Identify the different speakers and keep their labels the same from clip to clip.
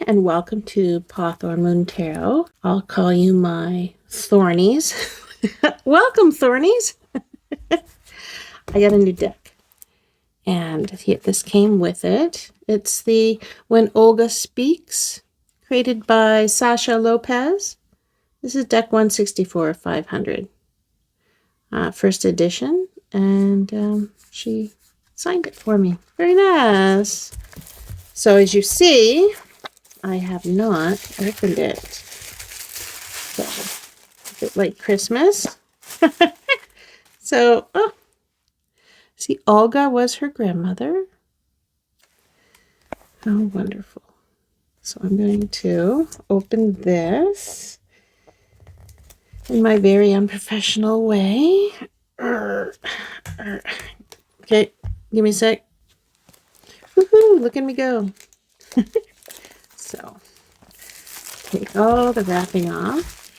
Speaker 1: and welcome to Pawthorn Moon Tarot. I'll call you my Thornies. Welcome, Thornies! I got a new deck, and this came with it. It's the When Olga Speaks, created by Sasha Lopez. This is deck 164 500. First edition, and she signed it for me. Very nice. So as you see, I have not opened it. So, a bit like Christmas. So, see, Olga was her grandmother. How wonderful. So I'm going to open this in my very unprofessional way. Okay, give me a sec. Woohoo, look at me go. So, take all the wrapping off.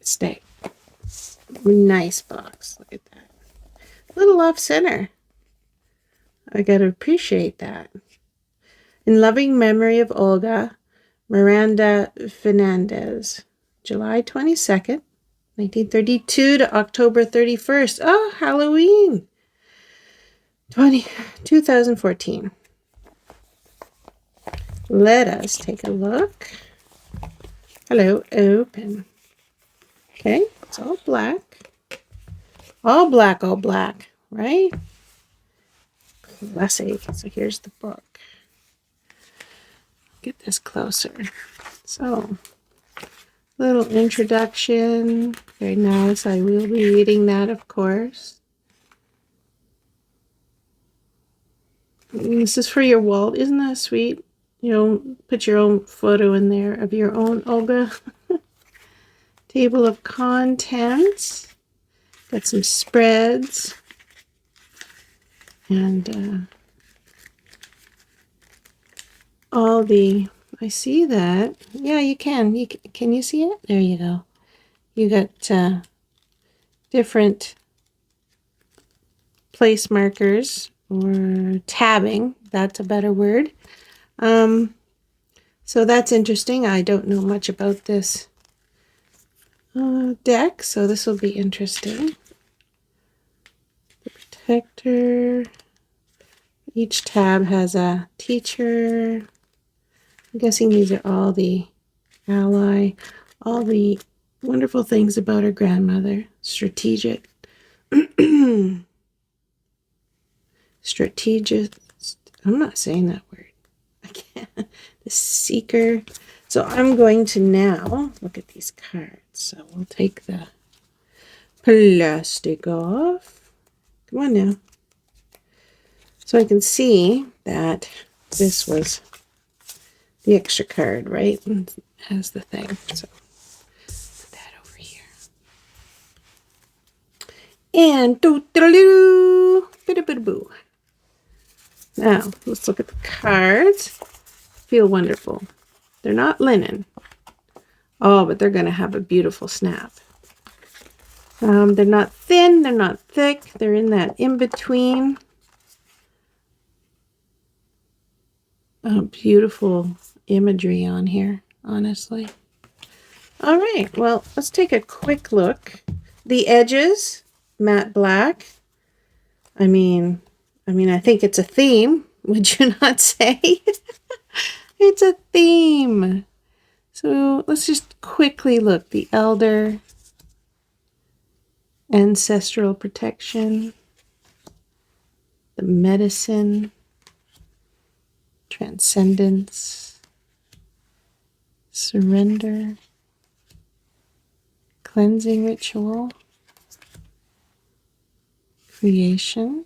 Speaker 1: Stay. Nice box. Look at that. A little off center. I gotta appreciate that. In loving memory of Olga, Miranda Fernandez, July 22nd, 1932 to October 31st. Oh, Halloween. 2014. Let us take a look. Hello, open. Okay, it's all black. All black, right? Classy. So here's the book. Get this closer. So, little introduction. Very nice. I will be reading that, of course. This is for your wall. Isn't that sweet? You know, put your own photo in there of your own Olga. Table of contents. Got some spreads. And all the, I see that. Yeah, you can. Can you see it? There you go. You got different place markers or tabbing. That's a better word. So that's interesting. I don't know much about this deck, so this will be interesting. The protector. Each tab has a teacher. I'm guessing these are all the ally, all the wonderful things about her grandmother. Strategic. Strategist. I'm not saying that word. I can't. The seeker. So I'm going to now look at these cards. So we'll take the plastic off. Come on now. So I can see that this was the extra card, right? Has the thing. So put that over here. And doo-doo-doo, boo-doo-boo-doo. Now, let's look at the cards. Feel wonderful. They're not linen. Oh, but they're going to have a beautiful snap. They're not thin. They're not thick. They're in that in-between. Beautiful imagery on here, honestly. All right, well, let's take a quick look. The edges, matte black. I mean, I think it's a theme. Would you not say? It's a theme. So let's just quickly look. The elder, ancestral protection, the medicine, transcendence, surrender, cleansing ritual, creation,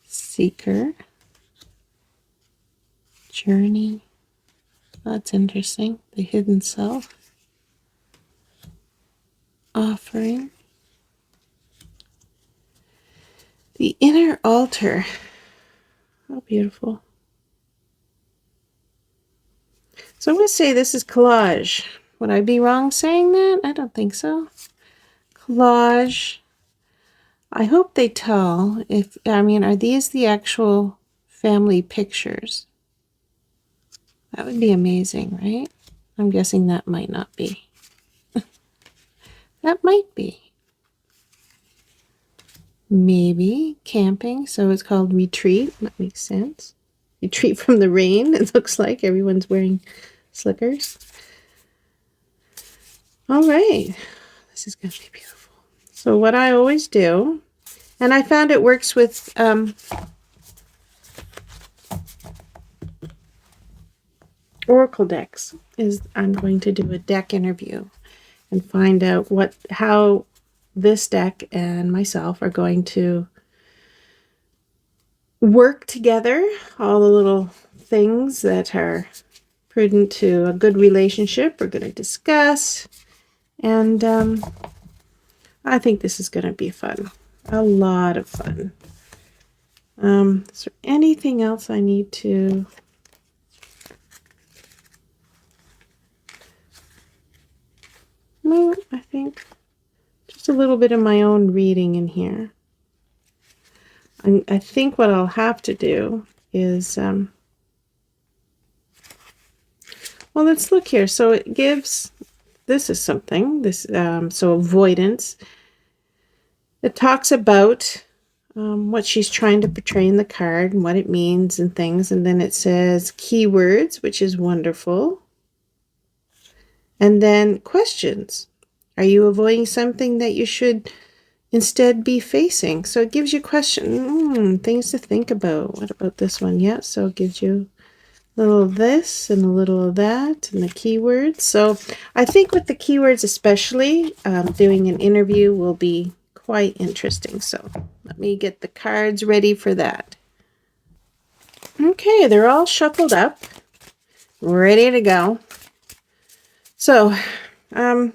Speaker 1: seeker, journey. That's interesting. The hidden self, offering, the inner altar. How beautiful. So I'm going to say this is collage. Would I be wrong saying that? I don't think so. Collage. I hope they tell if, are these the actual family pictures. That would be amazing, right? I'm guessing that might not be. That might be. Maybe camping, so it's called retreat. That makes sense. Retreat from the rain, it looks like. Everyone's wearing slickers. All right. This is going to be beautiful. So what I always do, and I found it works with Oracle decks, is I'm going to do a deck interview and find out how this deck and myself are going to work together, all the little things that are prudent to a good relationship we're going to discuss. And I think this is going to be fun. A lot of fun. Is there anything else I need to... No, I think just a little bit of my own reading in here. I think what I'll have to do is... well, let's look here. So it gives... This is something. So avoidance. It talks about what she's trying to portray in the card and what it means and things. And then it says keywords, which is wonderful. And then questions. Are you avoiding something that you should instead be facing? So it gives you things to think about. What about this one? Yeah, so it gives you a little of this and a little of that and the keywords. So I think with the keywords especially, doing an interview will be quite interesting. So let me get the cards ready for that. Okay, they're all shuffled up, ready to go. So, I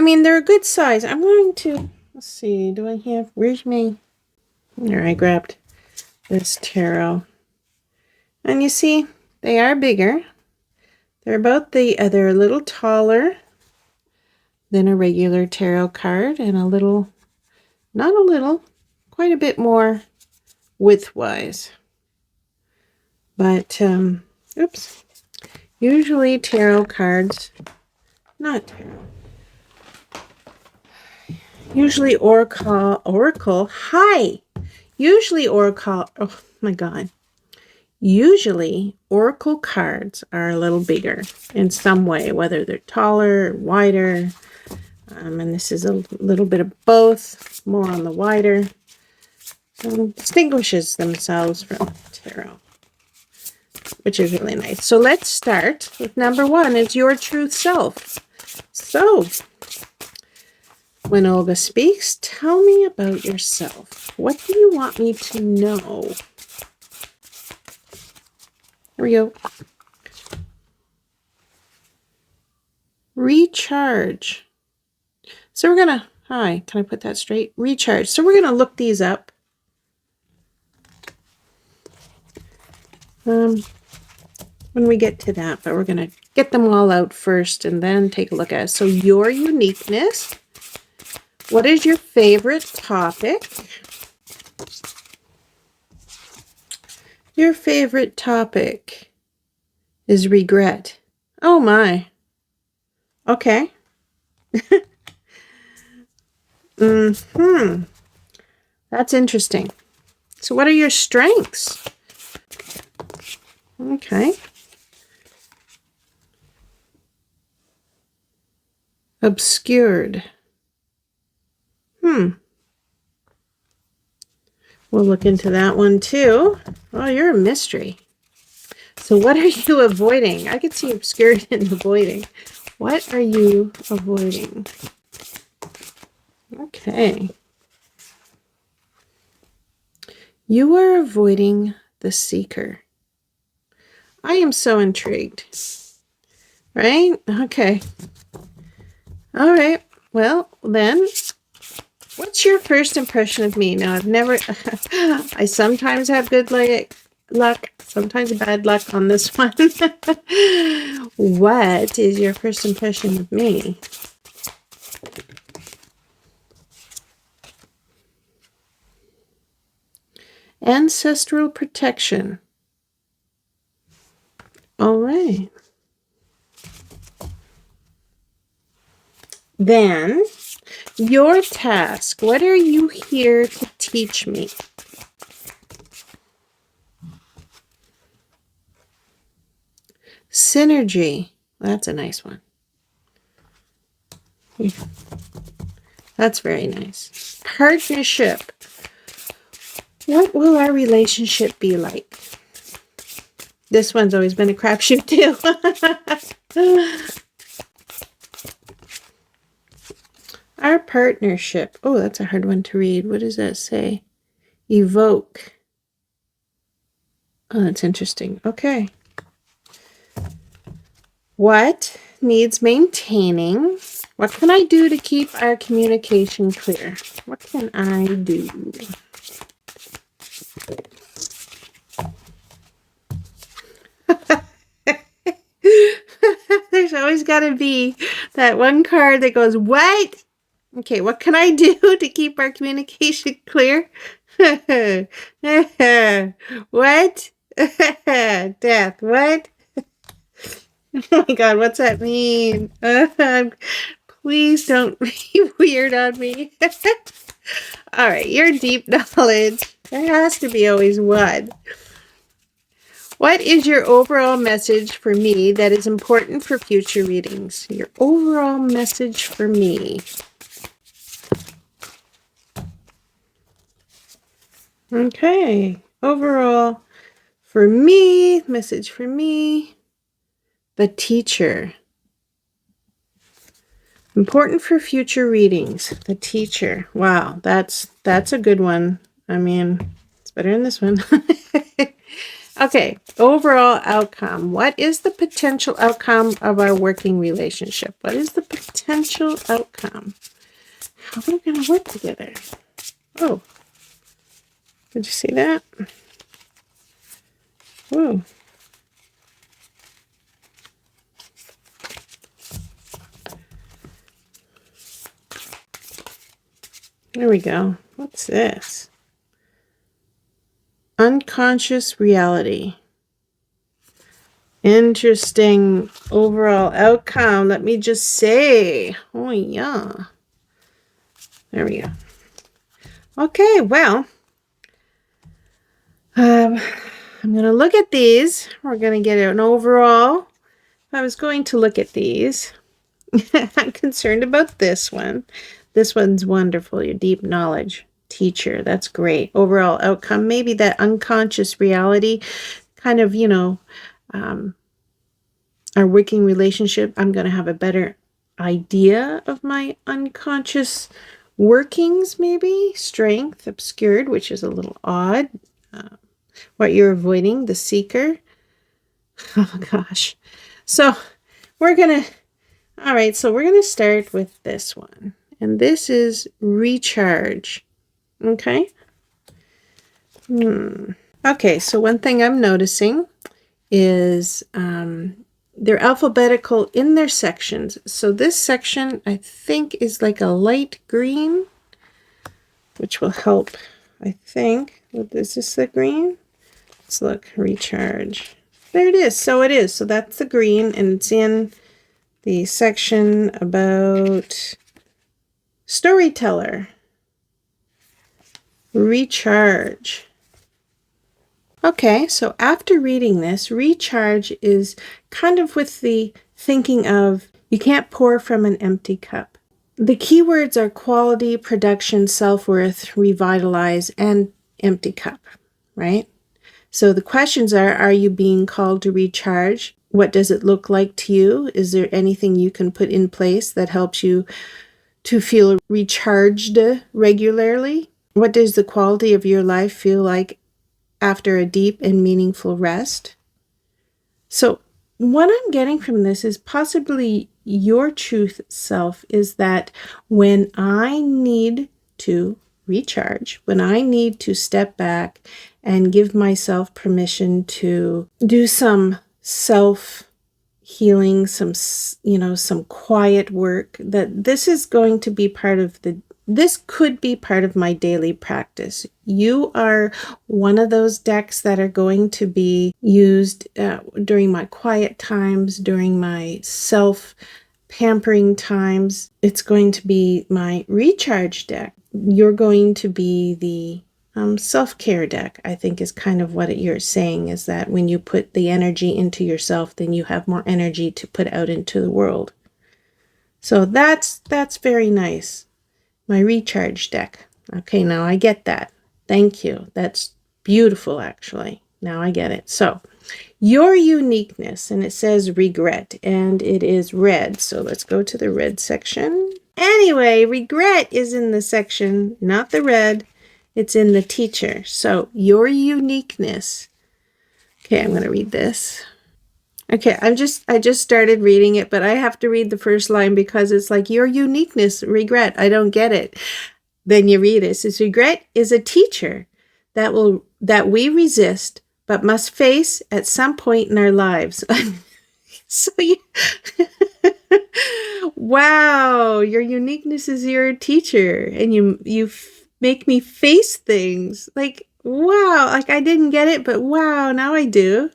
Speaker 1: mean, they're a good size. I'm going to, let's see, where's my, there, I grabbed this tarot. And you see, they are bigger. They're they're a little taller than a regular tarot card, and quite a bit more width-wise. But, oops, usually tarot cards, not tarot, usually Oracle, usually Oracle, oh my God. Usually, Oracle cards are a little bigger in some way, whether they're taller or wider. And this is a little bit of both, more on the wider. Distinguishes themselves from tarot, which is really nice. So let's start with number one. It's your truth self. So, when Olga speaks, tell me about yourself. What do you want me to know? Here we go. Recharge. So we're going to, hi, can I put that straight? Recharge. So we're going to look these up. When we get to that, but we're going to get them all out first and then take a look at it. So your uniqueness. What is your favorite topic? Your favorite topic is regret. Oh my. Okay. That's interesting. So what are your strengths? Okay. Obscured. We'll look into that one too. Oh, you're a mystery. So what are you avoiding? I could see obscured and avoiding. What are you avoiding? Okay. You are avoiding the seeker. I am so intrigued. Right? Okay. All right. Well, then, what's your first impression of me? Now, I sometimes have good luck, sometimes bad luck on this one. What is your first impression of me? Ancestral protection. All right. Then, your task. What are you here to teach me? Synergy. That's a nice one. That's very nice. Partnership. What will our relationship be like? This one's always been a crapshoot too. Our partnership. Oh, that's a hard one to read. What does that say? Evoke. Oh, that's interesting. Okay. What needs maintaining? What can I do to keep our communication clear? What can I do? There's always got to be that one card that goes, what? Okay, what can I do to keep our communication clear? What? Death, what? Oh my God, what's that mean? Please don't be weird on me. All right, your deep knowledge. There has to be always one. What is your overall message for me that is important for future readings? Your overall message for me. Okay, overall for me, message for me, the teacher. Important for future readings, the teacher. Wow, that's a good one. I mean, it's better than this one. Okay, overall outcome. What is the potential outcome of our working relationship? What is the potential outcome? How are we going to work together? Oh, did you see that? Whoa. There we go. What's this? Unconscious reality. Interesting overall outcome. Let me just say. Oh, yeah. There we go. Okay, well, I'm going to look at these. We're going to get an overall. If I was going to look at these, I'm concerned about this one. This one's wonderful. Your deep knowledge. Teacher. That's great. Overall outcome. Maybe that unconscious reality kind of, you know, our working relationship. I'm going to have a better idea of my unconscious workings, maybe. Strength obscured, which is a little odd. What you're avoiding, the seeker. Oh, gosh. So we're going to, all right, so we're going to start with this one. And this is recharge. Okay. Okay, so one thing I'm noticing is they're alphabetical in their sections. So this section, I think, is like a light green, which will help, I think. Is this the green? Let's look. Recharge. There it is. So it is. So that's the green, and it's in the section about storyteller. Recharge. Okay, so after reading this, recharge is kind of with the thinking of you can't pour from an empty cup. The keywords are quality, production, self-worth, revitalize, and empty cup, right? So the questions are you being called to recharge? What does it look like to you? Is there anything you can put in place that helps you to feel recharged regularly? What does the quality of your life feel like after a deep and meaningful rest? So what I'm getting from this is possibly your truth self is that when I need to recharge, when I need to step back and give myself permission to do some self-healing, some quiet work, that this is going to be part of the this could be part of my daily practice. You are one of those decks that are going to be used during my quiet times, during my self-pampering times. It's going to be my recharge deck. You're going to be the self-care deck, I think, is kind of what you're saying, is that when you put the energy into yourself, then you have more energy to put out into the world. So that's very nice. My recharge deck. Okay, now I get that. Thank you. That's beautiful, actually. Now I get it. So, your uniqueness, and it says regret, and it is red. So let's go to the red section. Anyway, regret is in the section, not the red. It's in the teacher. So, your uniqueness. Okay, I'm going to read this. Okay, I just started reading it, but I have to read the first line because it's like your uniqueness, regret. I don't get it. Then you read it. It says, regret is a teacher that we resist but must face at some point in our lives. So you wow, your uniqueness is your teacher, and you make me face things. Like, wow, like I didn't get it, but wow, now I do.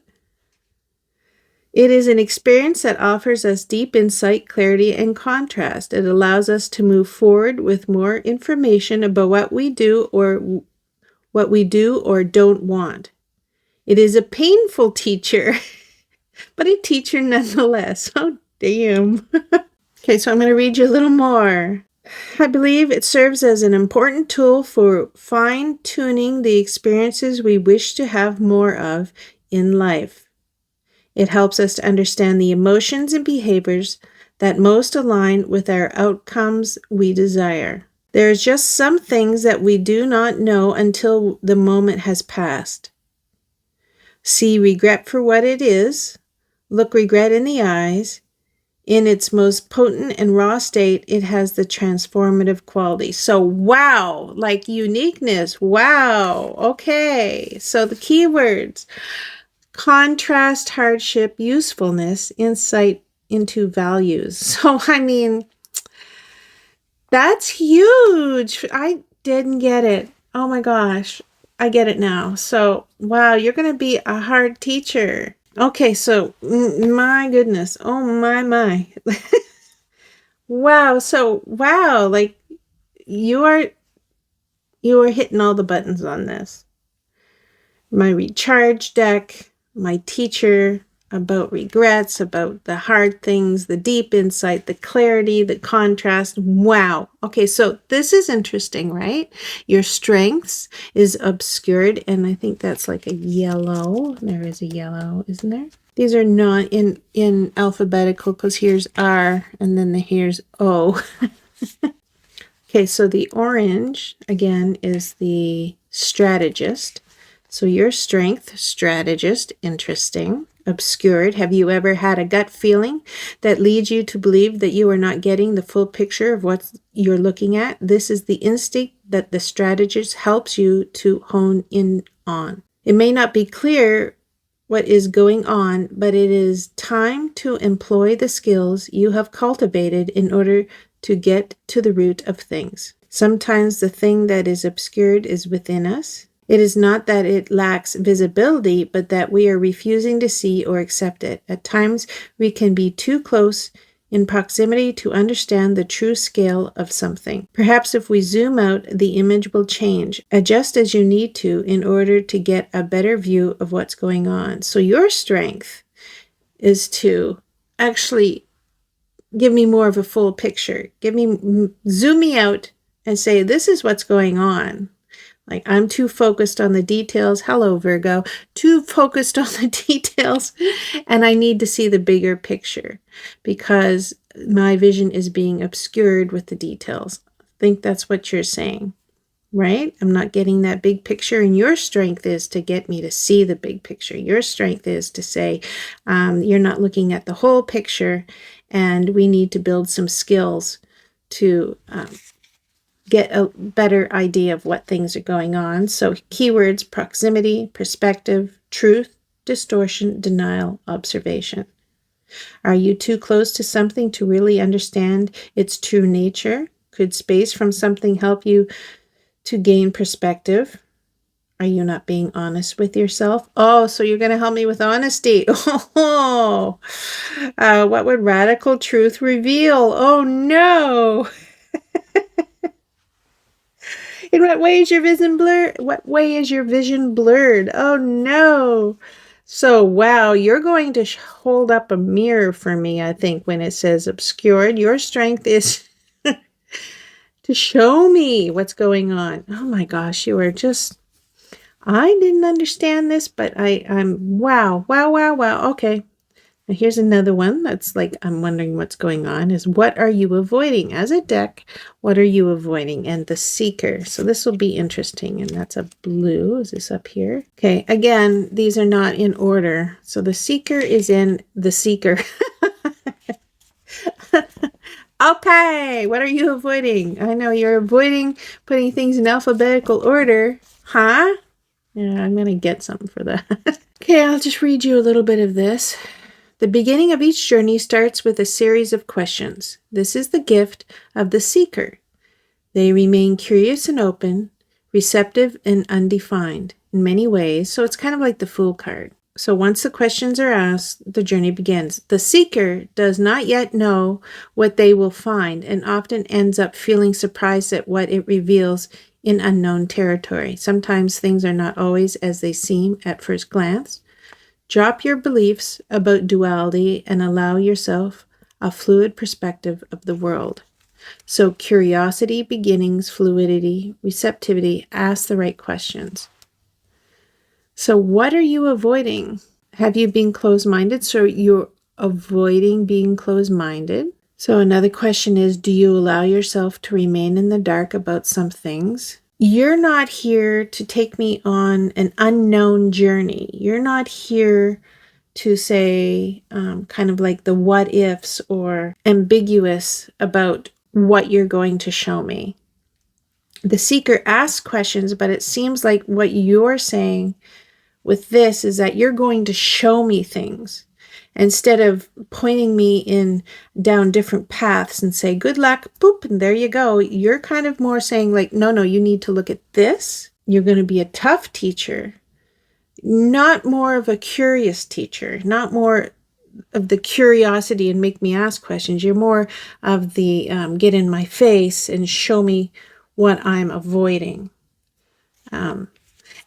Speaker 1: It is an experience that offers us deep insight, clarity, and contrast. It allows us to move forward with more information about what we do or don't want. It is a painful teacher, but a teacher nonetheless. Oh, damn. Okay, so I'm going to read you a little more. I believe it serves as an important tool for fine-tuning the experiences we wish to have more of in life. It helps us to understand the emotions and behaviors that most align with our outcomes we desire. There are just some things that we do not know until the moment has passed. See regret for what it is. Look regret in the eyes. In its most potent and raw state, it has the transformative quality. So, wow, like uniqueness. Wow. Okay. So the keywords: contrast, hardship, usefulness, insight into values. So, I mean, that's huge. I didn't get it. Oh my gosh. I get it now. So, wow, you're going to be a hard teacher. Okay, so, my goodness. Oh my. Wow. So, wow, like you are hitting all the buttons on this. My recharge deck, my teacher, about regrets, about the hard things, the deep insight, the clarity, the contrast. Wow. Okay, so this is interesting, right? Your strengths is obscured, and I think that's like a yellow. There is a yellow, isn't there? These are not in alphabetical, because here's R and then here's O. Okay, so the orange, again, is the strategist. So your strength, strategist, interesting. Obscured, have you ever had a gut feeling that leads you to believe that you are not getting the full picture of what you're looking at? This is the instinct that the strategist helps you to hone in on. It may not be clear what is going on, but it is time to employ the skills you have cultivated in order to get to the root of things. Sometimes the thing that is obscured is within us. It is not that it lacks visibility, but that we are refusing to see or accept it. At times, we can be too close in proximity to understand the true scale of something. Perhaps if we zoom out, the image will change. Adjust as you need to in order to get a better view of what's going on. So your strength is to actually give me more of a full picture. Zoom me out and say, this is what's going on. Like, I'm too focused on the details. Hello, Virgo. Too focused on the details. And I need to see the bigger picture because my vision is being obscured with the details. I think that's what you're saying, right? I'm not getting that big picture. And your strength is to get me to see the big picture. Your strength is to say, you're not looking at the whole picture, and we need to build some skills to get a better idea of what things are going on. So keywords: proximity, perspective, truth, distortion, denial, observation. Are you too close to something to really understand its true nature? Could space from something help you to gain perspective? Are you not being honest with yourself? Oh, so you're going to help me with honesty. Oh, what would radical truth reveal? Oh, no. In what way is your vision blurred? What way is your vision blurred? Oh, no. So, wow, you're going to hold up a mirror for me, I think, when it says obscured. Your strength is to show me what's going on. Oh, my gosh, you are just... I didn't understand this, but I'm wow. Okay. Now here's another one that's like, I'm wondering what's going on is what are you avoiding? As a deck, what are you avoiding? And the seeker. So this will be interesting. And that's a blue. Is this up here? Okay. Again, these are not in order. So the seeker is in the seeker. Okay. What are you avoiding? I know you're avoiding putting things in alphabetical order. Huh? Yeah, I'm going to get something for that. Okay, I'll just read you a little bit of this. The beginning of each journey starts with a series of questions. This is the gift of the seeker. They remain curious and open, receptive and undefined in many ways, so it's kind of like the Fool card. So once the questions are asked, the journey begins. The seeker does not yet know what they will find and often ends up feeling surprised at what it reveals in unknown territory. Sometimes things are not always as they seem at first glance. Drop your beliefs about duality and allow yourself a fluid perspective of the world. So curiosity, beginnings, fluidity, receptivity, ask the right questions. So what are you avoiding? Have you been closed-minded? So you're avoiding being closed-minded. So another question is, do you allow yourself to remain in the dark about some things? You're not here to take me on an unknown journey. You're not here to say kind of like the what ifs or ambiguous about what you're going to show me. The seeker asks questions, but it seems like what you're saying with this is that you're going to show me things instead of pointing me in down different paths and say, good luck, boop, and there you go. You're kind of more saying like, no, you need to look at this. You're going to be a tough teacher, not more of a curious teacher, not more of the curiosity and make me ask questions. You're more of the get in my face and show me what I'm avoiding.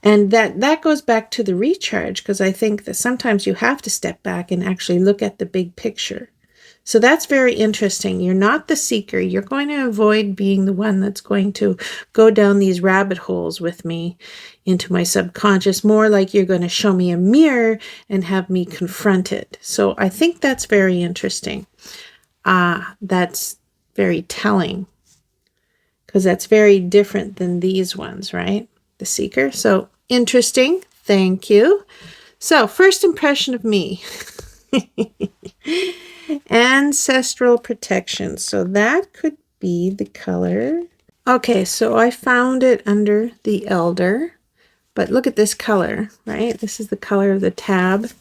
Speaker 1: And that goes back to the recharge, because I think that sometimes you have to step back and actually look at the big picture. So that's very interesting. You're not the seeker. You're going to avoid being the one that's going to go down these rabbit holes with me into my subconscious, more like you're going to show me a mirror and have me confront it. So I think that's very interesting. That's very telling, because that's very different than these ones, right? The seeker. So interesting. Thank you. So first impression of me. Ancestral protection. So that could be the color. Okay, so I found it under the elder, but look at this color, right? This is the color of the tab.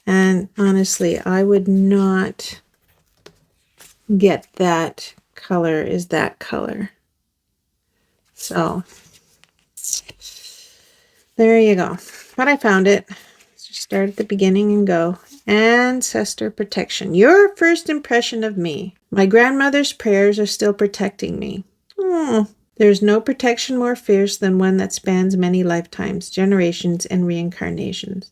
Speaker 1: And honestly, I would not get that color is that color. So there you go. But I found it. Just start at the beginning and go. Ancestor protection. Your first impression of me. My grandmother's prayers are still protecting me. There's no protection more fierce than one that spans many lifetimes, generations, and reincarnations.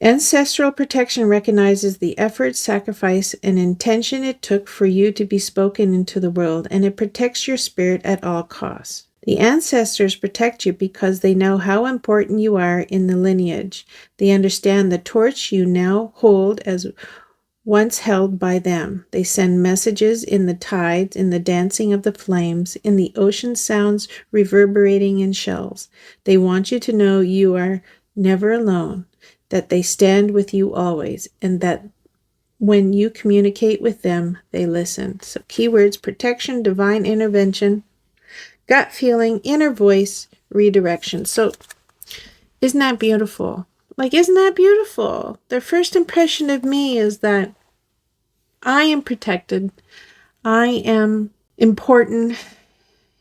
Speaker 1: Ancestral protection recognizes the effort, sacrifice, and intention it took for you to be spoken into the world, and it protects your spirit at all costs. The ancestors protect you because they know how important you are in the lineage. They understand the torch you now hold as once held by them. They send messages in the tides, in the dancing of the flames, in the ocean sounds reverberating in shells. They want you to know you are never alone, that they stand with you always, and that when you communicate with them, they listen. So keywords: protection, divine intervention, gut feeling, inner voice, redirection. So isn't that beautiful? Like, isn't that beautiful? Their first impression of me is that I am protected. I am important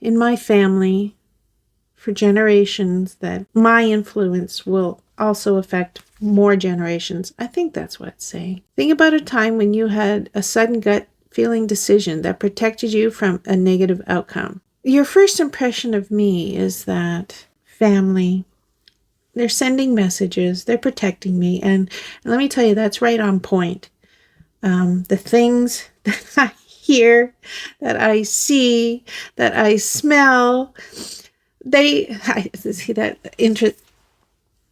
Speaker 1: in my family for generations, that my influence will also affect more generations. I think that's what it's saying. Think about a time when you had a sudden gut feeling decision that protected you from a negative outcome. Your first impression of me is that family, they're sending messages, they're protecting me. And let me tell you, that's right on point. The things that I hear, that I see, that I smell, I see that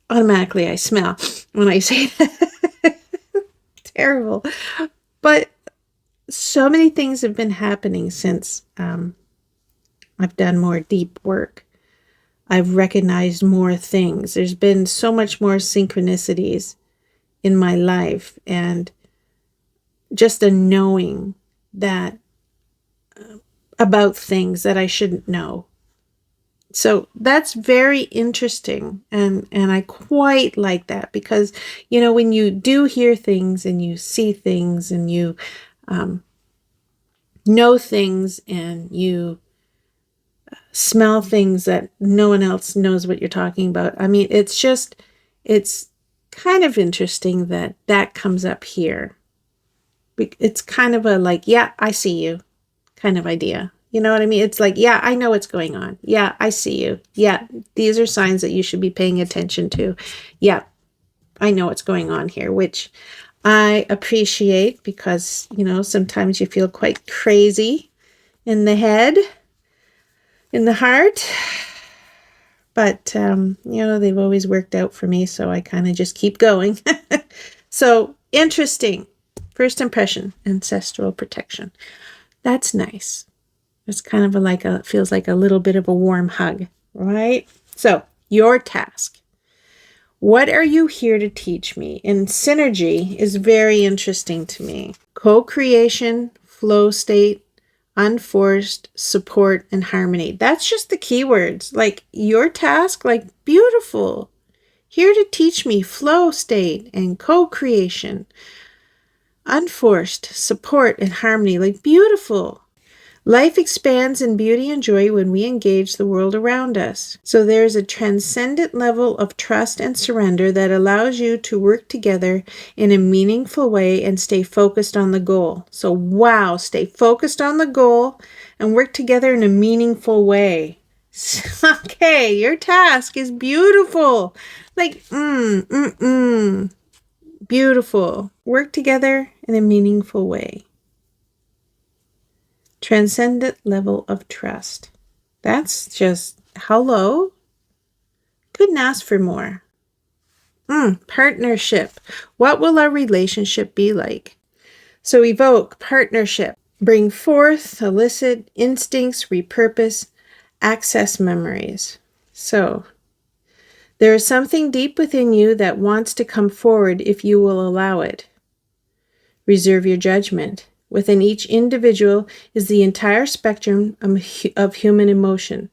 Speaker 1: automatically I smell when I say that. Terrible. But so many things have been happening since I've done more deep work. I've recognized more things. There's been so much more synchronicities in my life, and just a knowing that about things that I shouldn't know. So that's very interesting, and I quite like that, because, you know, when you do hear things and you see things and you know things and you smell things that no one else knows what you're talking about. I mean, it's kind of interesting that that comes up here. It's kind of a like, yeah, I see you kind of idea. You know what I mean? It's like, yeah, I know what's going on. Yeah, I see you. Yeah, these are signs that you should be paying attention to. Yeah, I know what's going on here, which I appreciate, because, you know, sometimes you feel quite crazy in the head, in the heart. But, you know, they've always worked out for me, so I kind of just keep going. So, interesting. First impression, ancestral protection. That's nice. It's kind of feels like a little bit of a warm hug, right? So, your task. What are you here to teach me? And synergy is very interesting to me. Co-creation, flow state, unforced, support, and harmony. That's just the keywords. Like your task, like beautiful. Here to teach me flow state and co-creation, unforced, support, and harmony. Like beautiful. Life expands in beauty and joy when we engage the world around us. So there's a transcendent level of trust and surrender that allows you to work together in a meaningful way and stay focused on the goal. So wow, stay focused on the goal and work together in a meaningful way. Okay, your task is beautiful. Like, beautiful. Work together in a meaningful way. Transcendent level of trust. That's just, hello. Couldn't ask for more. Partnership. What will our relationship be like? So evoke partnership. Bring forth, elicit instincts, repurpose, access memories. So there is something deep within you that wants to come forward if you will allow it. Reserve your judgment. Within each individual is the entire spectrum of human emotion.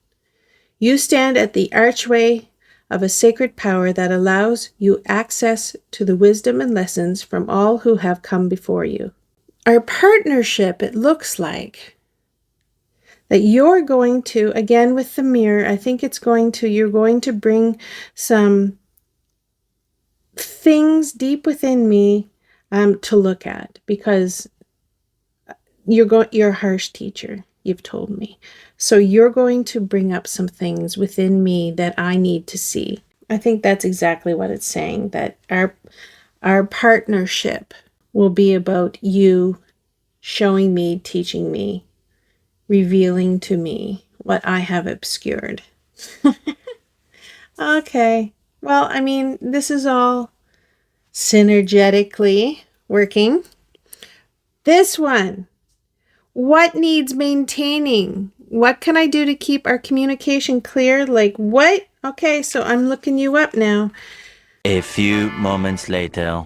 Speaker 1: You stand at the archway of a sacred power that allows you access to the wisdom and lessons from all who have come before you. Our partnership, it looks like that you're going to, again with the mirror, I think you're going to bring some things deep within me to look at, because you're a harsh teacher, you've told me. So you're going to bring up some things within me that I need to see. I think that's exactly what it's saying, that our partnership will be about you showing me, teaching me, revealing to me what I have obscured. Okay. Well, I mean, this is all synergetically working. This one. What needs maintaining? What can I do to keep our communication clear? Like what? Okay, so I'm looking you up now.
Speaker 2: A few moments later.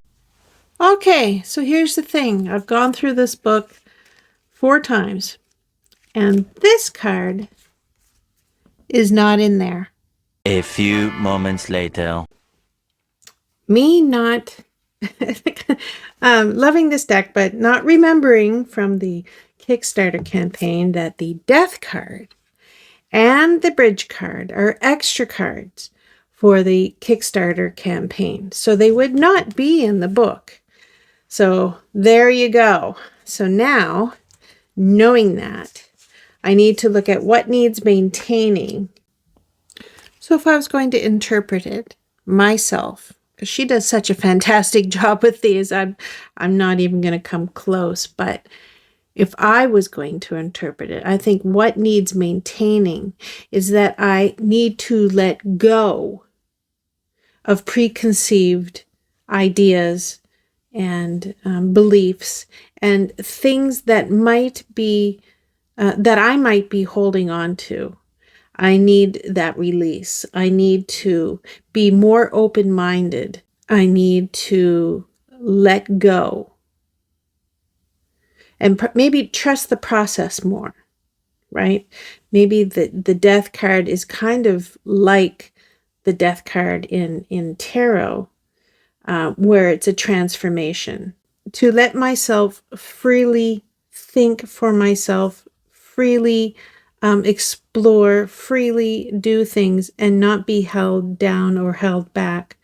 Speaker 1: Okay, so here's the thing. I've gone through this book 4 times, and this card is not in there.
Speaker 2: A few moments later.
Speaker 1: Me not loving this deck, but not remembering from the Kickstarter campaign that the death card and the bridge card are extra cards for the Kickstarter campaign. So they would not be in the book. So there you go. So now, knowing that, I need to look at what needs maintaining. So if I was going to interpret it myself, because she does such a fantastic job with these, I'm not even going to come close. But if I was going to interpret it, I think what needs maintaining is that I need to let go of preconceived ideas and beliefs and things that might be, that I might be holding on to. I need that release. I need to be more open-minded. I need to let go and maybe trust the process more, right? Maybe the death card is kind of like the death card in tarot, where it's a transformation. To let myself freely think for myself, freely explore, freely do things, and not be held down or held back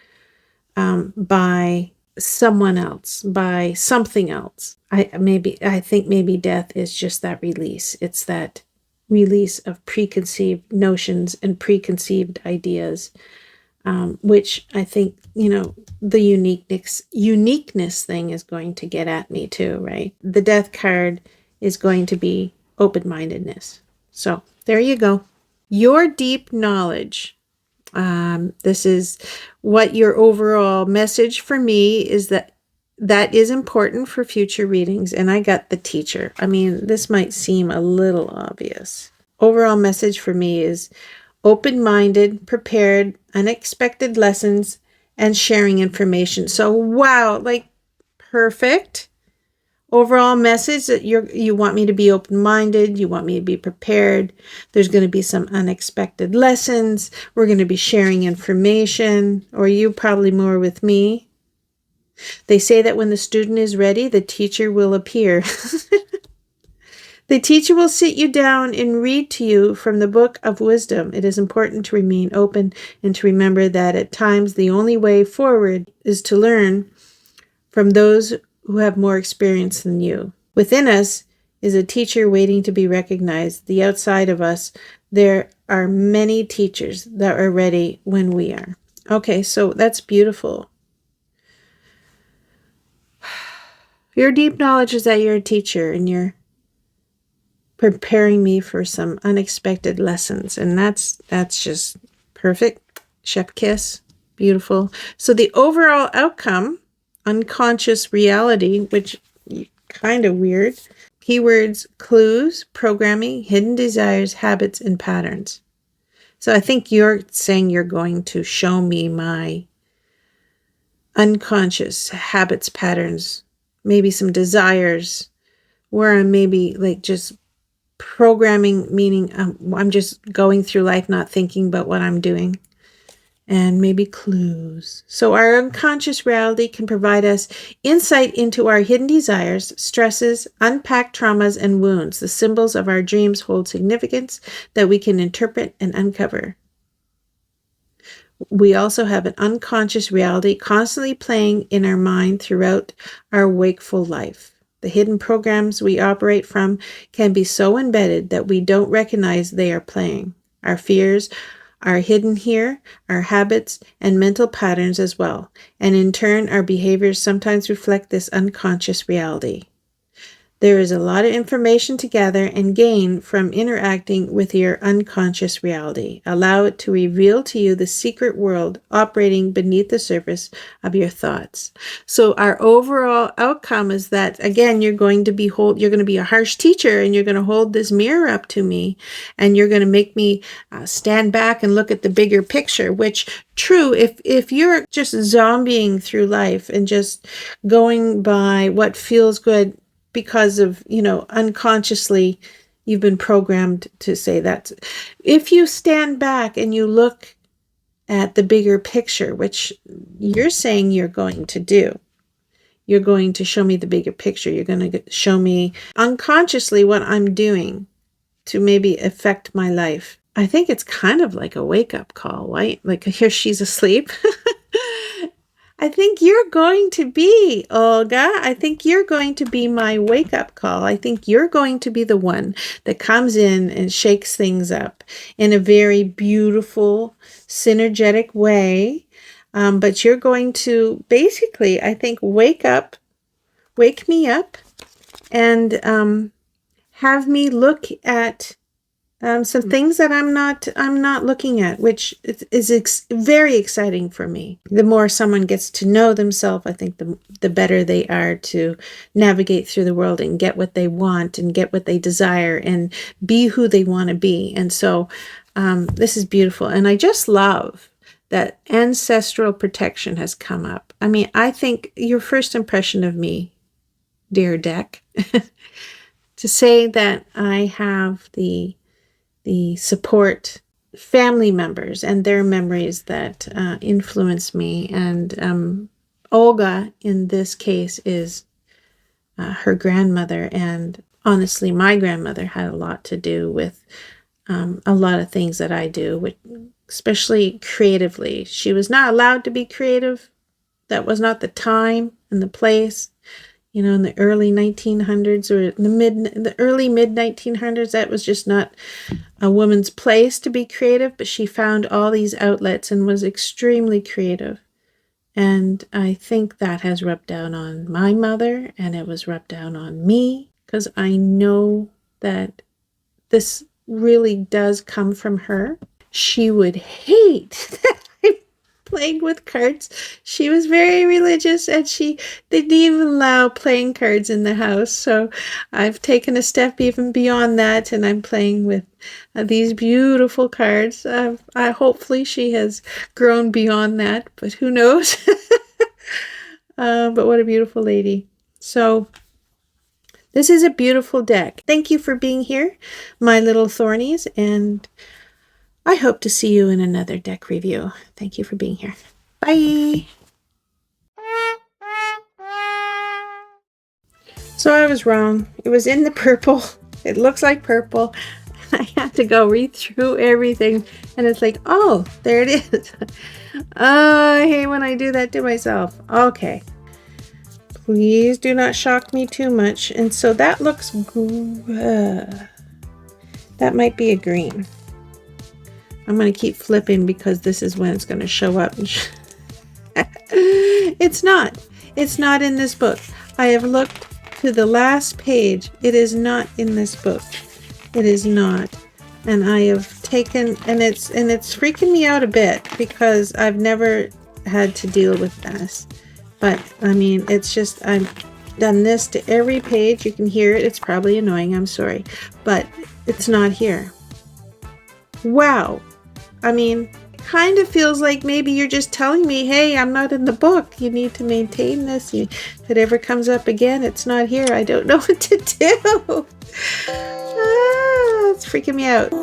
Speaker 1: by someone else, by something else. I think maybe death is just that release. It's that release of preconceived notions and preconceived ideas, which I think, the uniqueness thing is going to get at me too, right? The death card is going to be open-mindedness. So there you go. Your deep knowledge. This is what your overall message for me is, that is important for future readings. And I got the teacher. I mean, this might seem a little obvious. Overall message for me is open-minded, prepared, unexpected lessons, and sharing information. So, wow, like perfect. Overall message that you want me to be open-minded, you want me to be prepared. There's going to be some unexpected lessons. We're going to be sharing information, or you probably more with me. They say that when the student is ready, the teacher will appear. The teacher will sit you down and read to you from the book of wisdom. It is important to remain open and to remember that at times the only way forward is to learn from those who have more experience than you. Within us is a teacher waiting to be recognized. The outside of us, there are many teachers that are ready when we are. Okay, so that's beautiful. Your deep knowledge is that you're a teacher and you're preparing me for some unexpected lessons. And that's just perfect. Chef kiss. Beautiful. So the overall outcome, unconscious reality, which kind of weird. Keywords, clues, programming, hidden desires, habits, and patterns. So I think you're saying you're going to show me my unconscious habits, patterns, maybe some desires, where I'm maybe like just programming, meaning I'm just going through life not thinking about what I'm doing. And maybe clues. So our unconscious reality can provide us insight into our hidden desires, stresses, unpacked traumas, and wounds. The symbols of our dreams hold significance that we can interpret and uncover. We also have an unconscious reality constantly playing in our mind throughout our wakeful life. The hidden programs we operate from can be so embedded that we don't recognize they are playing. Our fears are hidden here, our habits and mental patterns as well, and in turn our behaviors sometimes reflect this unconscious reality. There is a lot of information to gather and gain from interacting with your unconscious reality. Allow it to reveal to you the secret world operating beneath the surface of your thoughts. So our overall outcome is that, again, you're going to be a harsh teacher, and you're going to hold this mirror up to me, and you're going to make me stand back and look at the bigger picture, which true, if you're just zombieing through life and just going by what feels good, because of, unconsciously you've been programmed to say that. If you stand back and you look at the bigger picture, which you're saying you're going to do, you're going to show me the bigger picture. You're going to show me unconsciously what I'm doing to maybe affect my life. I think it's kind of like a wake-up call, right? Like, here she's asleep. I think you're going to be, Olga. I think you're going to be my wake-up call. I think you're going to be the one that comes in and shakes things up in a very beautiful, synergetic way. But you're going to basically, I think, wake me up, and have me look at some things that I'm not looking at, which is very exciting for me. The more someone gets to know themselves, I think the better they are to navigate through the world and get what they want and get what they desire and be who they want to be. And so this is beautiful. And I just love that ancestral protection has come up. I mean, I think your first impression of me, dear deck, to say that I have the support family members and their memories that influence me. And Olga, in this case, is her grandmother. And honestly, my grandmother had a lot to do with a lot of things that I do, especially creatively. She was not allowed to be creative. That was not the time and the place. In the early 1900s or the early mid 1900s, that was just not a woman's place to be creative, but she found all these outlets and was extremely creative. And I think that has rubbed down on my mother, and it was rubbed down on me, because I know that this really does come from her. She would hate that I'm playing with cards. She was very religious, and she didn't even allow playing cards in the house. So I've taken a step even beyond that, and I'm playing with these beautiful cards. Hopefully she has grown beyond that, but who knows? But what a beautiful lady. So this is a beautiful deck. Thank you for being here, my little thornies, and I hope to see you in another deck review. Thank you for being here. Bye. So I was wrong. It was in the purple. It looks like purple. I had to go read through everything, and it's like, oh, there it is. Oh, I hate when I do that to myself. Okay. Please do not shock me too much. And so that looks that might be a green. I'm going to keep flipping because this is when it's going to show up. It's not. It's not in this book. I have looked to the last page. It is not in this book. It is not. And I have taken, and it's freaking me out a bit because I've never had to deal with this. But I mean, it's just, I've done this to every page. You can hear it. It's probably annoying. I'm sorry. But it's not here. Wow. I mean, kind of feels like maybe you're just telling me, hey, I'm not in the book. You need to maintain this. If it ever comes up again, it's not here. I don't know what to do. It's freaking me out.